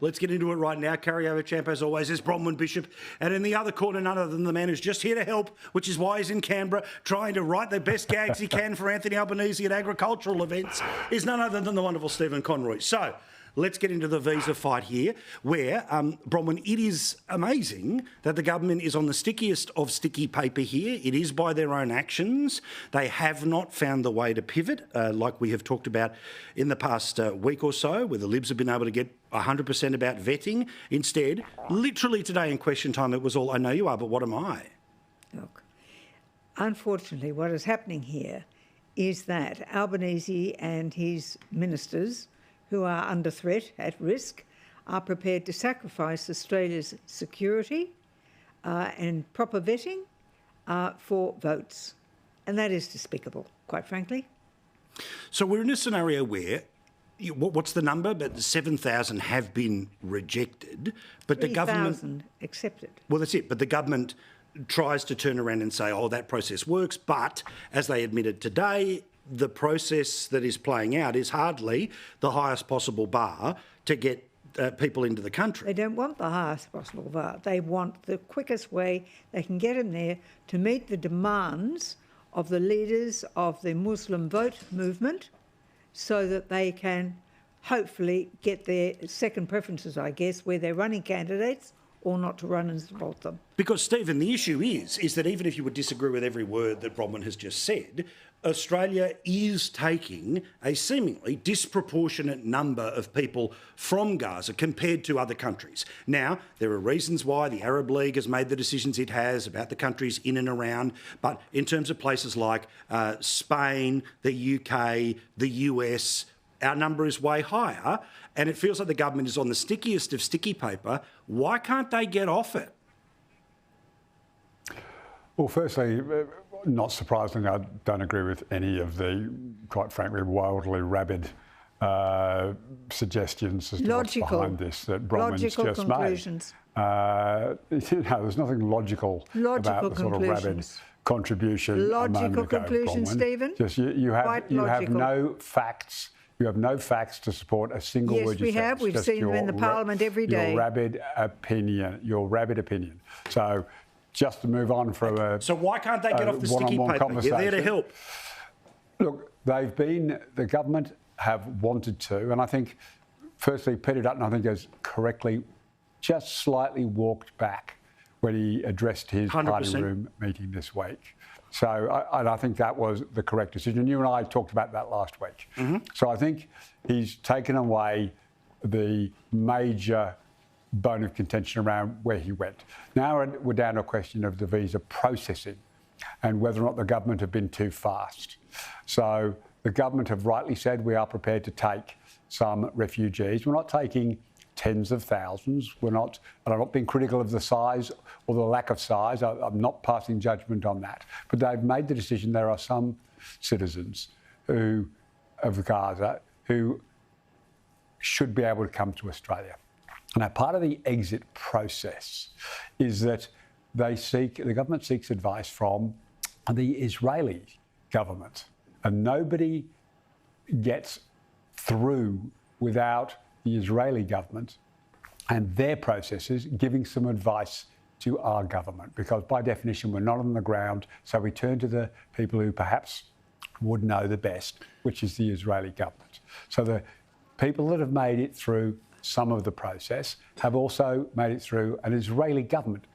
let's get into it right now. Carryover champ, as always, is Bronwyn Bishop. And in the other corner, none other than the man who's just here to help, which is why he's in Canberra, trying to write the best gags he can for Anthony Albanese at agricultural events, is none other than the wonderful Stephen Conroy. So, let's get into the visa fight here, where, Bronwyn, it is amazing that the government is on the stickiest of sticky paper here. It is by their own actions. They have not found the way to pivot, like we have talked about in the past week or so, where the Libs have been able to get 100% about vetting. Instead, literally today in question time, it was all, I know you are, but what am I? Look, unfortunately, what is happening here is that Albanese and his ministers, who are under threat, at risk, are prepared to sacrifice Australia's security and proper vetting for votes. And that is despicable, quite frankly. So we're in a scenario where, what's the number? But 7,000 have been rejected. But the government... 3,000 accepted. Well, that's it. But the government tries to turn around and say, oh, that process works. But as they admitted today, the process that is playing out is hardly the highest possible bar to get people into the country. They don't want the highest possible bar. They want the quickest way they can get them there to meet the demands of the leaders of the Muslim vote movement so that they can hopefully get their second preferences, I guess, where they're running candidates or not to run and support them. Because, Stephen, the issue is that even if you would disagree with every word that Bronwyn has just said, Australia is taking a seemingly disproportionate number of people from Gaza compared to other countries. Now, there are reasons why the Arab League has made the decisions it has about the countries in and around, but in terms of places like Spain, the UK, the US, our number is way higher, and it feels like the government is on the stickiest of sticky paper. Why can't they get off it? Well, firstly, not surprisingly, I don't agree with any of the, quite frankly, wildly rabid suggestions as to what's behind this that Bronwyn's just conclusions. made. There's nothing logical about the sort of rabid contribution. Logical conclusions, Stephen. Just you have no facts. You have no facts to support a single word you said. Yes, we have. We've seen them in the Parliament every day. Your rabid opinion. So, just to move on from So why can't they get off the sticky paper? You're there to help. Look, the government have wanted to, and I think, firstly, Peter Dutton, I think, has correctly just slightly walked back when he addressed his 100%. party room meeting this week. So I think that was the correct decision. You and I talked about that last week. Mm-hmm. So I think he's taken away the major bone of contention around where he went. Now we're down to a question of the visa processing and whether or not the government have been too fast. So the government have rightly said we are prepared to take some refugees. We're not taking tens of thousands. And I'm not being critical of the size or the lack of size. I'm not passing judgment on that. But they've made the decision there are some citizens of Gaza who should be able to come to Australia. Now, part of the exit process is that the government seeks advice from the Israeli government. And nobody gets through without the Israeli government and their processes giving some advice to our government, because by definition we're not on the ground, so we turn to the people who perhaps would know the best, which is the Israeli government. So the people that have made it through some of the process have also made it through an Israeli government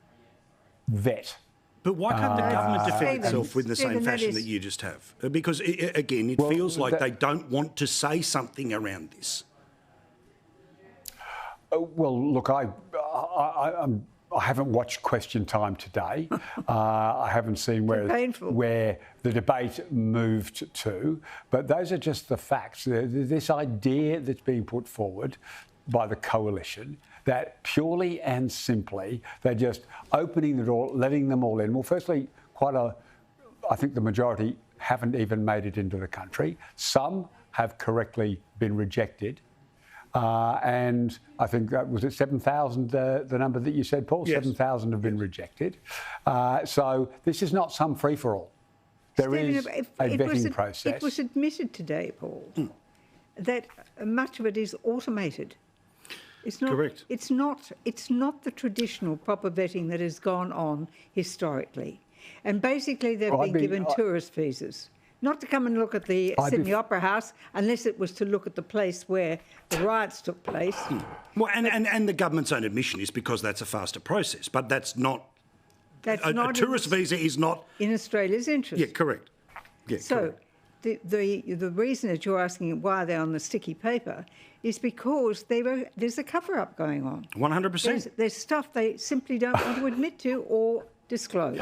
vet. But why can't the government defend itself in the same fashion that you just have? Because, again, it feels like they don't want to say something around this. Well, look, I haven't watched Question Time today. I haven't seen where the debate moved to. But those are just the facts. This idea that's being put forward by the coalition that purely and simply they're just opening the door, letting them all in. Well, firstly, I think the majority haven't even made it into the country. Some have correctly been rejected. And I think that was 7,000, the number that you said, Paul? Yes. 7,000 have been rejected. So this is not some free-for-all. There is a vetting process. It was admitted today, Paul, that much of it is automated. It's not. Correct. It's not. It's not the traditional proper vetting that has gone on historically, and basically they've Well, been given tourist visas, not to come and look at the Sydney Opera House, unless it was to look at the place where the riots took place. Well, and the government's own admission is because that's a faster process, but that's not. That's A not tourist visa is not. in Australia's interest. Yeah, correct. Yeah, So correct. the reason that you're asking why they're on the sticky paper is because there's a cover-up going on. 100%. There's stuff they simply don't want to admit to or disclose.